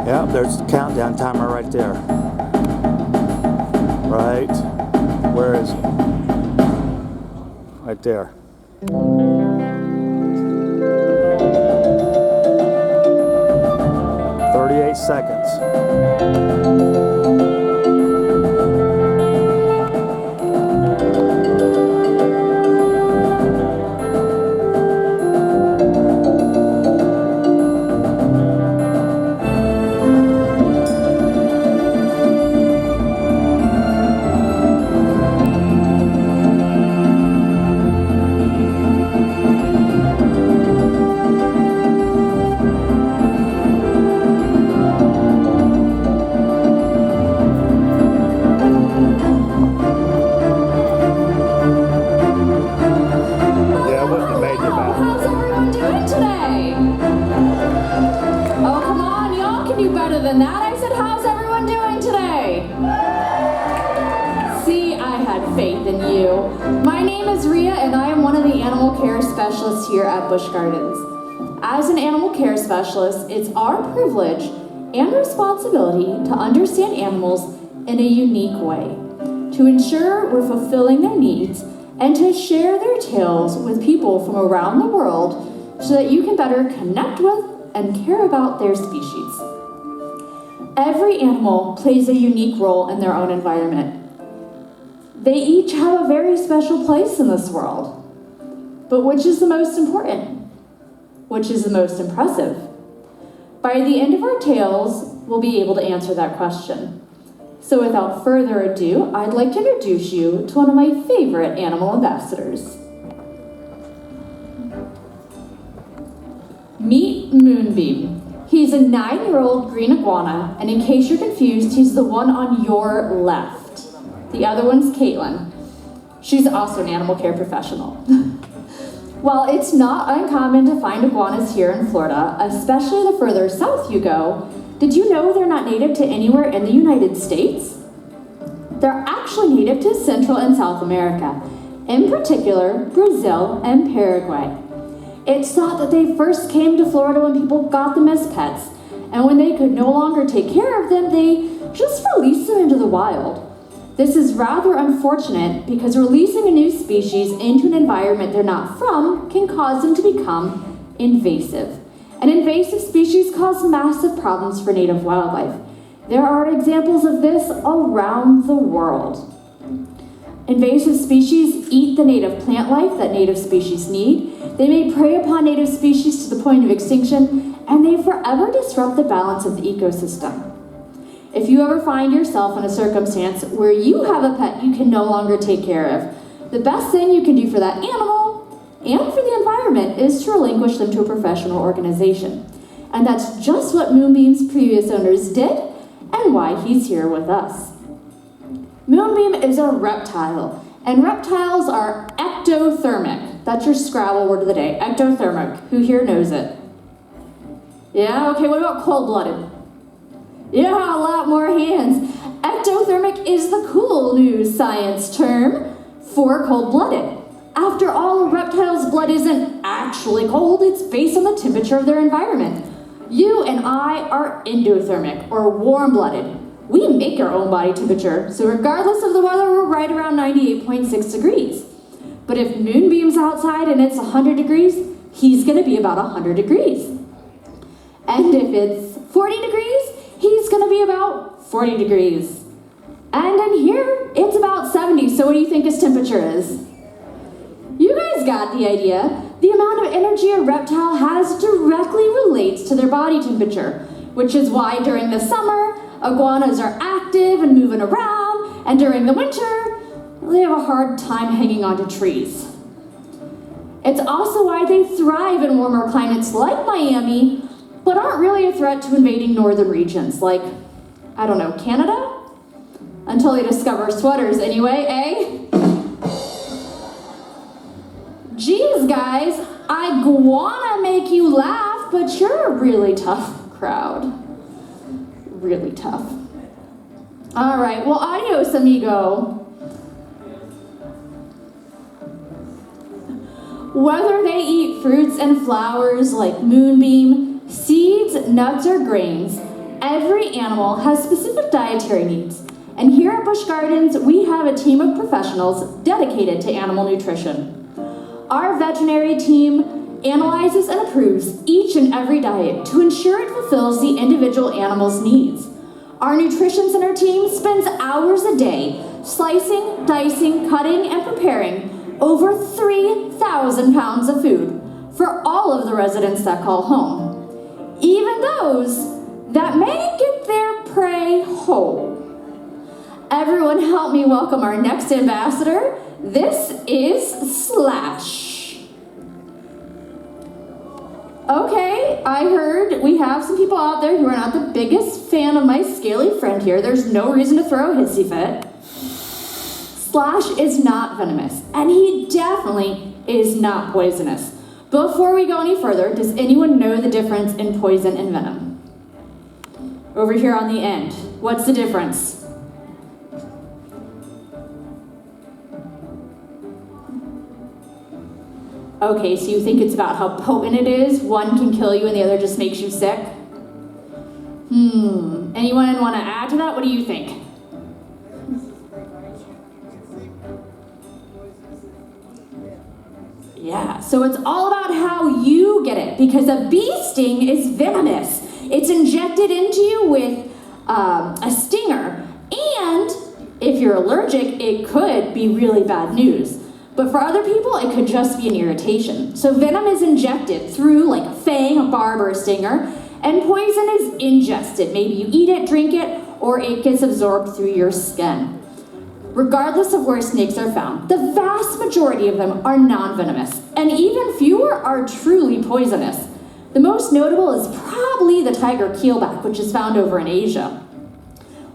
Yep, there's the countdown timer right there. Right, where is it? Right there. 38 seconds. Than that, I said, how's everyone doing today? See, I had faith in you. My name is Rhea, and I am one of the animal care specialists here at Busch Gardens. As an animal care specialist, it's our privilege and responsibility to understand animals in a unique way, to ensure we're fulfilling their needs, and to share their tales with people from around the world so that you can better connect with and care about their species. Every animal plays a unique role in their own environment. They each have a very special place in this world. But which is the most important? Which is the most impressive? By the end of our tales, we'll be able to answer that question. So without further ado, I'd like to introduce you to one of my favorite animal ambassadors. Meet Moonbeam. He's a 9-year-old green iguana, and in case you're confused, he's the one on your left. The other one's Caitlin. She's also an animal care professional. While it's not uncommon to find iguanas here in Florida, especially the further south you go, did you know they're not native to anywhere in the United States? They're actually native to Central and South America, in particular, Brazil and Paraguay. It's thought that they first came to Florida when people got them as pets, and when they could no longer take care of them, they just released them into the wild. This is rather unfortunate because releasing a new species into an environment they're not from can cause them to become invasive. And invasive species cause massive problems for native wildlife. There are examples of this around the world. Invasive species eat the native plant life that native species need. They may prey upon native species to the point of extinction, and they forever disrupt the balance of the ecosystem. If you ever find yourself in a circumstance where you have a pet you can no longer take care of, the best thing you can do for that animal and for the environment is to relinquish them to a professional organization. And that's just what Moonbeam's previous owners did, and why he's here with us. Moonbeam is a reptile, and reptiles are ectothermic. That's your Scrabble word of the day, ectothermic. Who here knows it? Yeah, okay, what about cold-blooded? Yeah, a lot more hands. Ectothermic is the cool new science term for cold-blooded. After all, a reptile's blood isn't actually cold, it's based on the temperature of their environment. You and I are endothermic, or warm-blooded. We make our own body temperature, so regardless of the weather, we're right around 98.6 degrees. But if Moonbeam's outside and it's 100 degrees, he's gonna be about 100 degrees. And if it's 40 degrees, he's gonna be about 40 degrees. And in here, it's about 70, so what do you think his temperature is? You guys got the idea. The amount of energy a reptile has directly relates to their body temperature, which is why during the summer, iguanas are active and moving around, and during the winter, they have a hard time hanging onto trees. It's also why they thrive in warmer climates like Miami, but aren't really a threat to invading northern regions like, I don't know, Canada? Until they discover sweaters anyway, eh? Geez, guys, I wanna make you laugh, but you're a really tough crowd. Really tough. All right, well, adios, amigo. Whether they eat fruits and flowers like Moonbeam, seeds, nuts, or grains, every animal has specific dietary needs. And here at Busch Gardens, we have a team of professionals dedicated to animal nutrition. Our veterinary team analyzes and approves each and every diet to ensure it fulfills the individual animal's needs. Our nutrition center team spends hours a day slicing, dicing, cutting, and preparing over 3,000 pounds of food for all of the residents that call home, even those that may get their prey whole. Everyone help me welcome our next ambassador. This is Slash. Okay, I heard we have some people out there who are not the biggest fan of my scaly friend here. There's no reason to throw a hissy fit. Slash is not venomous, and he definitely is not poisonous. Before we go any further, does anyone know the difference in poison and venom? Over here on the end, what's the difference? Okay, so you think it's about how potent it is? One can kill you and the other just makes you sick? Anyone want to add to that? What do you think? Yeah, so it's all about how you get it, because a bee sting is venomous. It's injected into you with a stinger, and if you're allergic, it could be really bad news. But for other people, it could just be an irritation. So venom is injected through like a fang, a barb, or a stinger, and poison is ingested. Maybe you eat it, drink it, or it gets absorbed through your skin. Regardless of where snakes are found, the vast majority of them are non-venomous, and even fewer are truly poisonous. The most notable is probably the tiger keelback, which is found over in Asia.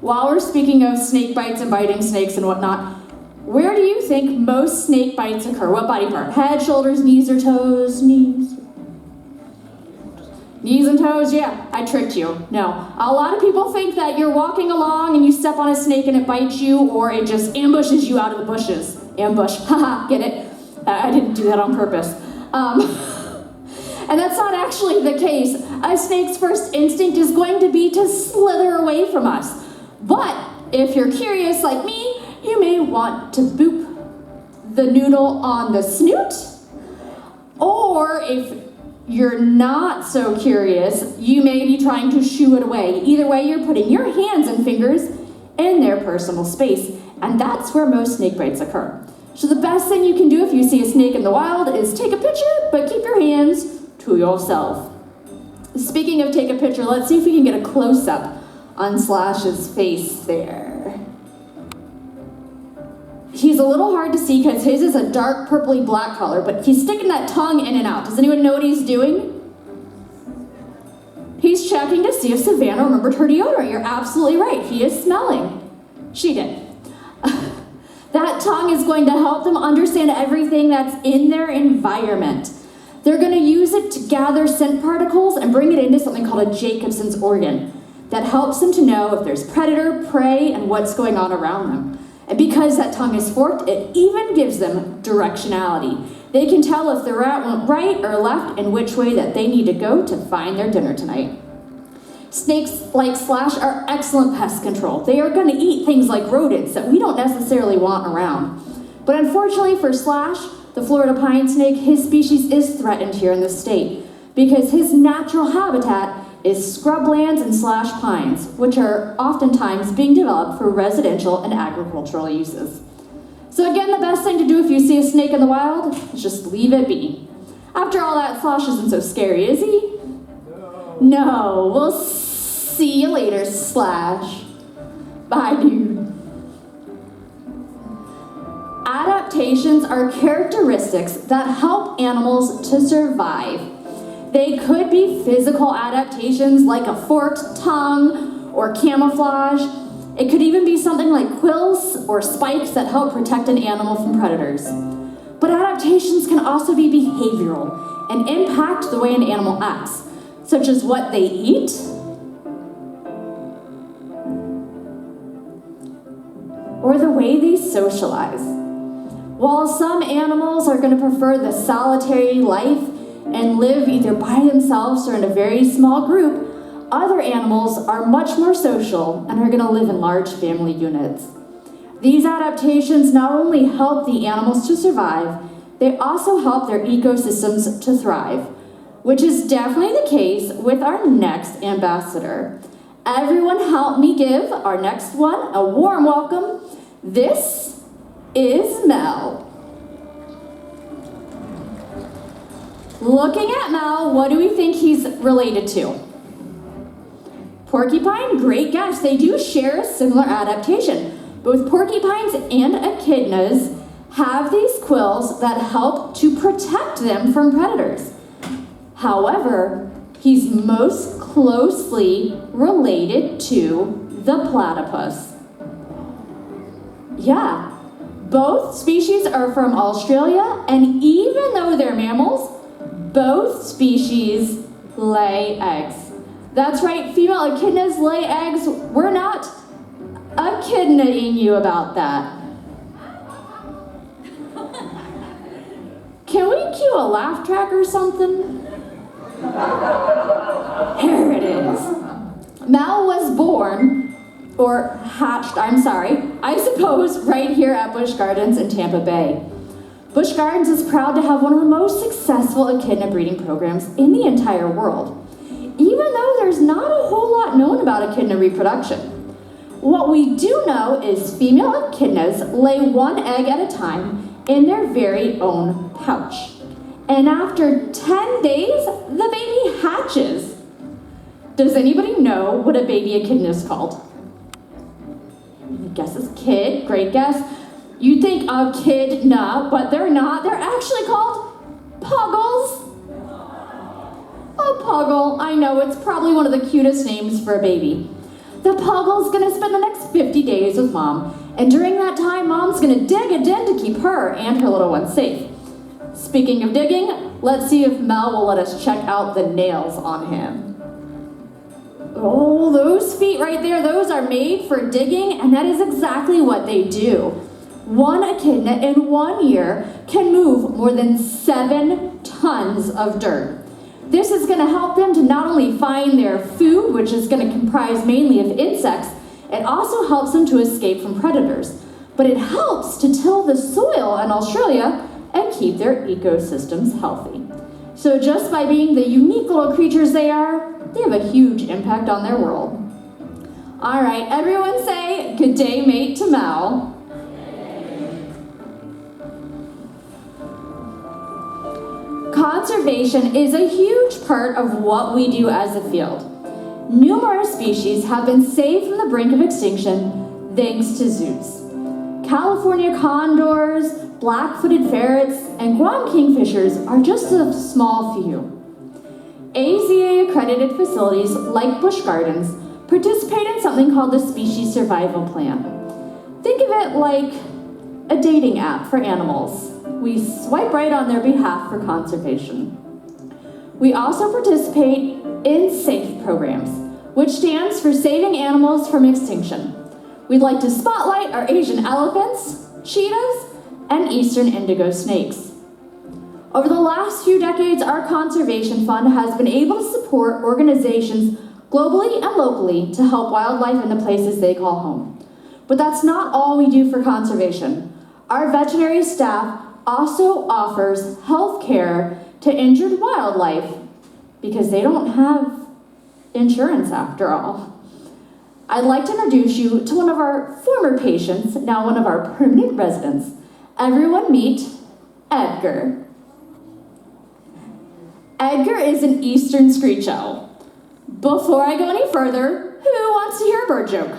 While we're speaking of snake bites and biting snakes and whatnot, where do you think most snake bites occur? What body part? Head, shoulders, knees, or toes? Knees. Knees and toes, yeah, I tricked you. No, a lot of people think that you're walking along and you step on a snake and it bites you, or it just ambushes you out of the bushes. Ambush, haha, get it? I didn't do that on purpose. And that's not actually the case. A snake's first instinct is going to be to slither away from us. But if you're curious like me, you may want to boop the noodle on the snoot, or if you're not so curious, you may be trying to shoo it away. Either way, you're putting your hands and fingers in their personal space, and that's where most snake bites occur. So the best thing you can do if you see a snake in the wild is take a picture, but keep your hands to yourself. Speaking of take a picture, let's see if we can get a close-up on Slash's face there. He's a little hard to see because his is a dark purpley black color, but he's sticking that tongue in and out. Does anyone know what he's doing? He's checking to see if Savannah remembered her deodorant. You're absolutely right. He is smelling. She did. That tongue is going to help them understand everything that's in their environment. They're going to use it to gather scent particles and bring it into something called a Jacobson's organ that helps them to know if there's predator, prey, and what's going on around them. And because that tongue is forked, it even gives them directionality. They can tell if the rat went right or left and which way that they need to go to find their dinner tonight. Snakes like Slash are excellent pest control. They are going to eat things like rodents that we don't necessarily want around. But unfortunately for Slash, the Florida pine snake, his species is threatened here in the state because his natural habitat is scrublands and slash pines, which are oftentimes being developed for residential and agricultural uses. So again, the best thing to do if you see a snake in the wild is just leave it be. After all, that Slash isn't so scary, is he? No, we'll see you later, Slash. Bye, dude. Adaptations are characteristics that help animals to survive. They could be physical adaptations like a forked tongue or camouflage. It could even be something like quills or spikes that help protect an animal from predators. But adaptations can also be behavioral and impact the way an animal acts, such as what they eat, or the way they socialize. While some animals are going to prefer the solitary life and live either by themselves or in a very small group, Other animals are much more social and are going to live in large family units. These adaptations not only help the animals to survive, they also help their ecosystems to thrive, which is definitely the case with our next ambassador. Everyone help me give our next one a warm welcome. This is Mel. Looking at Mel, what do we think he's related to? Porcupine, great guess. They do share a similar adaptation. Both porcupines and echidnas have these quills that help to protect them from predators. However, he's most closely related to the platypus. Yeah, both species are from Australia, and even though they're mammals, both species lay eggs. That's right, female echidnas lay eggs. We're not echidnaing you about that. Can we cue a laugh track or something? Here it is. Mel was born, or hatched, I suppose, right here at Busch Gardens in Tampa Bay. Busch Gardens is proud to have one of the most successful echidna breeding programs in the entire world, even though there's not a whole lot known about echidna reproduction. What we do know is female echidnas lay one egg at a time in their very own pouch. And after 10 days, the baby hatches. Does anybody know what a baby echidna is called? Guess is kid, great guess. You'd think echidna, but they're not. They're actually called puggles. A puggle, I know, it's probably one of the cutest names for a baby. The puggle's gonna spend the next 50 days with mom, and during that time, mom's gonna dig a den to keep her and her little one safe. Speaking of digging, let's see if Mel will let us check out the nails on him. Oh, those feet right there, those are made for digging, and that is exactly what they do. One echidna in 1 year can move more than 7 tons of dirt. This is going to help them to not only find their food, which is going to comprise mainly of insects, it also helps them to escape from predators. But it helps to till the soil in Australia and keep their ecosystems healthy. So just by being the unique little creatures they are, they have a huge impact on their world. All right, everyone say, good day, mate, to Mel. Conservation is a huge part of what we do as a field. Numerous species have been saved from the brink of extinction thanks to zoos. California condors, black-footed ferrets, and Guam kingfishers are just a small few. AZA-accredited facilities like Busch Gardens participate in something called the Species Survival Plan. Think of it like a dating app for animals. We swipe right on their behalf for conservation. We also participate in SAFE programs, which stands for Saving Animals from Extinction. We'd like to spotlight our Asian elephants, cheetahs, and eastern indigo snakes. Over the last few decades, our conservation fund has been able to support organizations globally and locally to help wildlife in the places they call home. But that's not all we do for conservation. Our veterinary staff also offers health care to injured wildlife because they don't have insurance after all. I'd like to introduce you to one of our former patients, now one of our permanent residents. Everyone meet Edgar. Edgar is an eastern screech owl. Before I go any further, who wants to hear a bird joke?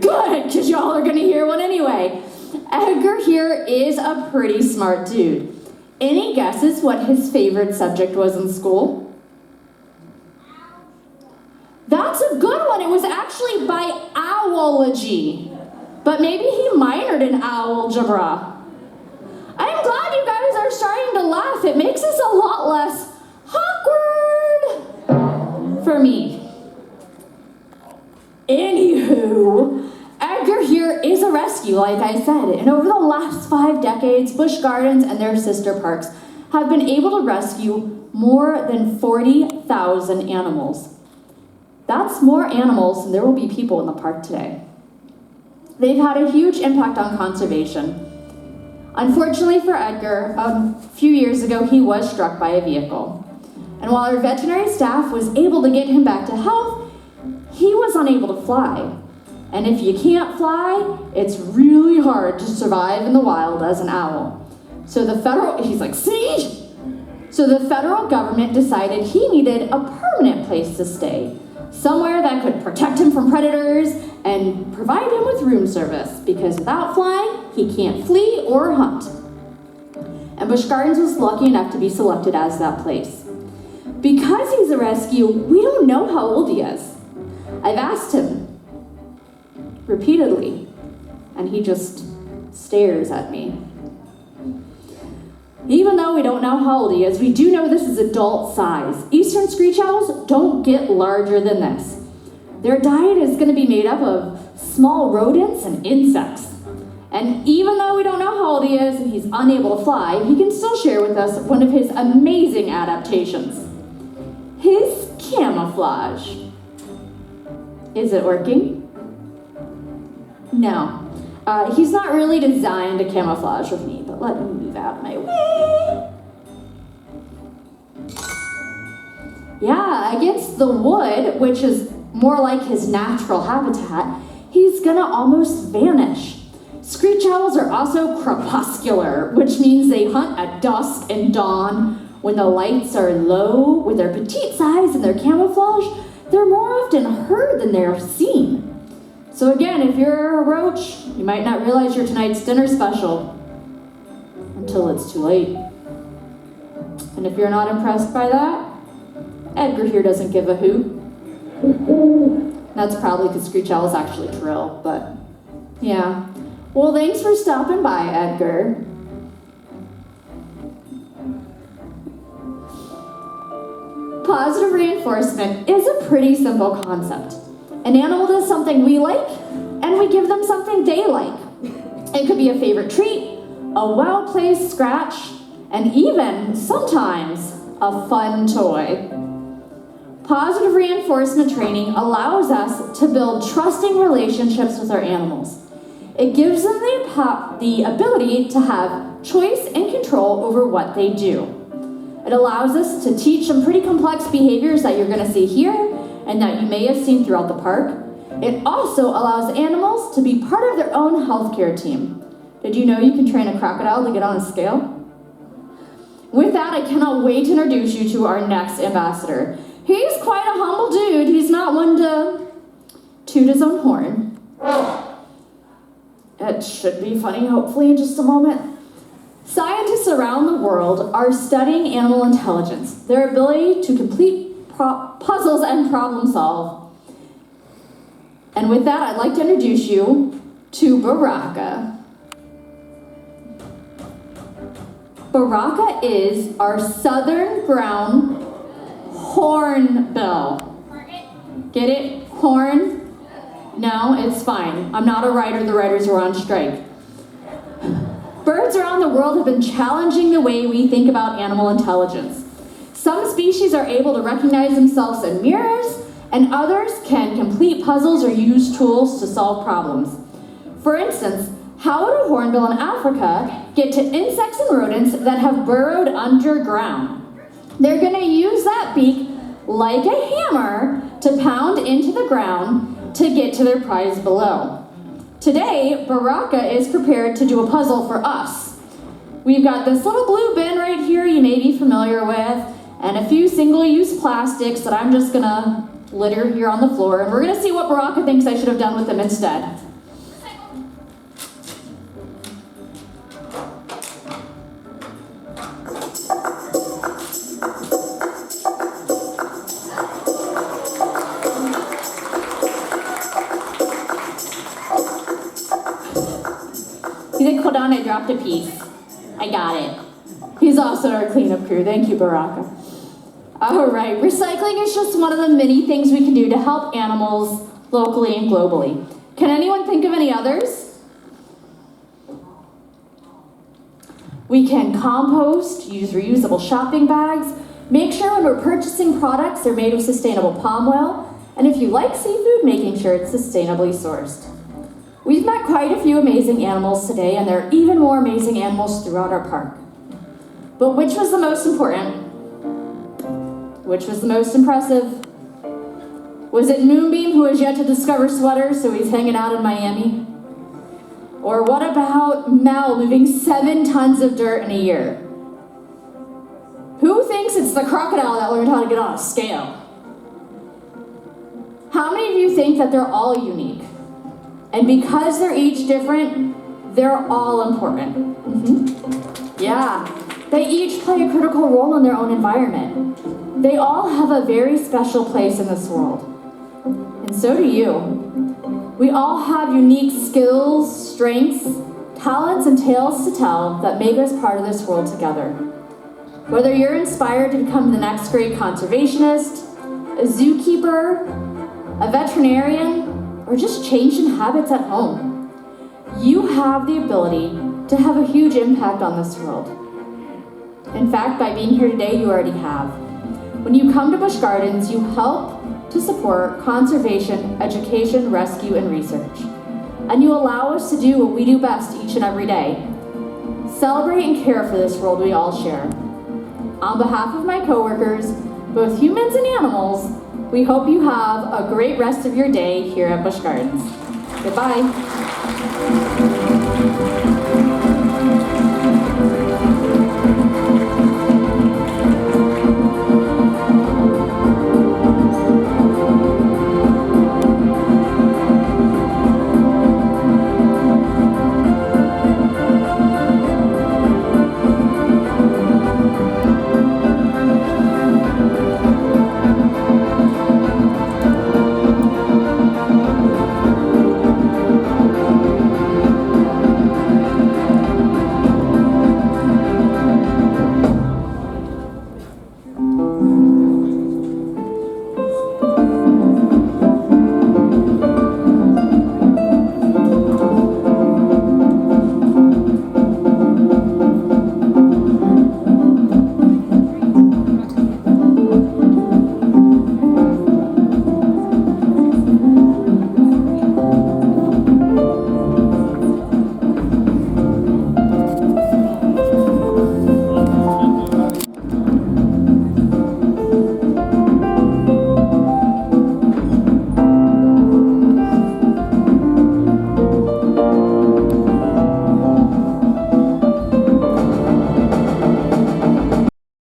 Good, because y'all are gonna hear one anyway. Edgar here is a pretty smart dude. Any guesses what his favorite subject was in school? That's a good one. It was actually biology. But maybe he minored in algebra. I'm glad you guys are starting to laugh. It makes this a lot less awkward for me. Anywho, Edgar here is a rescue, like I said, and over the last 5 decades, Busch Gardens and their sister parks have been able to rescue more than 40,000 animals. That's more animals than there will be people in the park today. They've had a huge impact on conservation. Unfortunately for Edgar, a few years ago, he was struck by a vehicle. And while our veterinary staff was able to get him back to health, he was unable to fly. And if you can't fly, it's really hard to survive in the wild as an owl. So the federal government decided he needed a permanent place to stay, somewhere that could protect him from predators and provide him with room service, because without flying, he can't flee or hunt. And Busch Gardens was lucky enough to be selected as that place. Because he's a rescue, we don't know how old he is. I've asked him repeatedly, and he just stares at me. Even though we don't know how old he is, we do know this is adult size. Eastern screech owls don't get larger than this. Their diet is going to be made up of small rodents and insects. And even though we don't know how old he is and he's unable to fly, he can still share with us one of his amazing adaptations. His camouflage. Is it working? No. He's not really designed to camouflage with me, but let me move out of my way. Yeah, against the wood, which is more like his natural habitat, he's gonna almost vanish. Screech owls are also crepuscular, which means they hunt at dusk and dawn when the lights are low. With their petite size and their camouflage, they're more often heard than they're seen. So again, if you're a roach, you might not realize you're tonight's dinner special until it's too late. And if you're not impressed by that, Edgar here doesn't give a hoot. That's probably because screech owls actually trill, but yeah. Well, thanks for stopping by, Edgar. Positive reinforcement is a pretty simple concept. An animal does something we like, and we give them something they like. It could be a favorite treat, a well-placed scratch, and even, sometimes, a fun toy. Positive reinforcement training allows us to build trusting relationships with our animals. It gives them the ability to have choice and control over what they do. It allows us to teach them pretty complex behaviors that you're going to see here and that you may have seen throughout the park. It also allows animals to be part of their own healthcare team. Did you know you can train a crocodile to get on a scale? With that, I cannot wait to introduce you to our next ambassador. He's quite a humble dude. He's not one to toot his own horn. It should be funny, hopefully, in just a moment. Scientists around the world are studying animal intelligence, their ability to complete puzzles and problem solve. And with that, I'd like to introduce you to Baraka. Baraka is our southern ground hornbill. Get it? Horn? No, it's fine. I'm not a writer. The writers are on strike. Birds around the world have been challenging the way we think about animal intelligence. Some species are able to recognize themselves in mirrors, and others can complete puzzles or use tools to solve problems. For instance, how would a hornbill in Africa get to insects and rodents that have burrowed underground? They're going to use that beak like a hammer to pound into the ground to get to their prize below. Today, Baraka is prepared to do a puzzle for us. We've got this little blue bin right here you may be familiar with, and a few single-use plastics that I'm just gonna litter here on the floor, and we're gonna see what Baraka thinks I should have done with them instead. He's like, hold on, I dropped a piece. I got it. He's also our cleanup crew. Thank you, Baraka. All right, recycling is just one of the many things we can do to help animals locally and globally. Can anyone think of any others? We can compost, use reusable shopping bags, make sure when we're purchasing products they're made with sustainable palm oil, And if you like seafood, making sure it's sustainably sourced. We've met quite a few amazing animals today, and there are even more amazing animals throughout our park. But which was the most important? Which was the most impressive? Was it Moonbeam, who has yet to discover sweaters, so he's hanging out in Miami? Or what about Mel, moving 7 tons of dirt in a year? Who thinks it's the crocodile that learned how to get on a scale? How many of you think that they're all unique? And because they're each different, they're all important? Yeah, they each play a critical role in their own environment. They all have a very special place in this world. And so do you. We all have unique skills, strengths, talents, and tales to tell that make us part of this world together. Whether you're inspired to become the next great conservationist, a zookeeper, a veterinarian, or just changing habits at home, you have the ability to have a huge impact on this world. In fact, by being here today, you already have. When you come to Busch Gardens, you help to support conservation, education, rescue, and research. And you allow us to do what we do best each and every day: celebrate and care for this world we all share. On behalf of my coworkers, both humans and animals, we hope you have a great rest of your day here at Busch Gardens. Goodbye.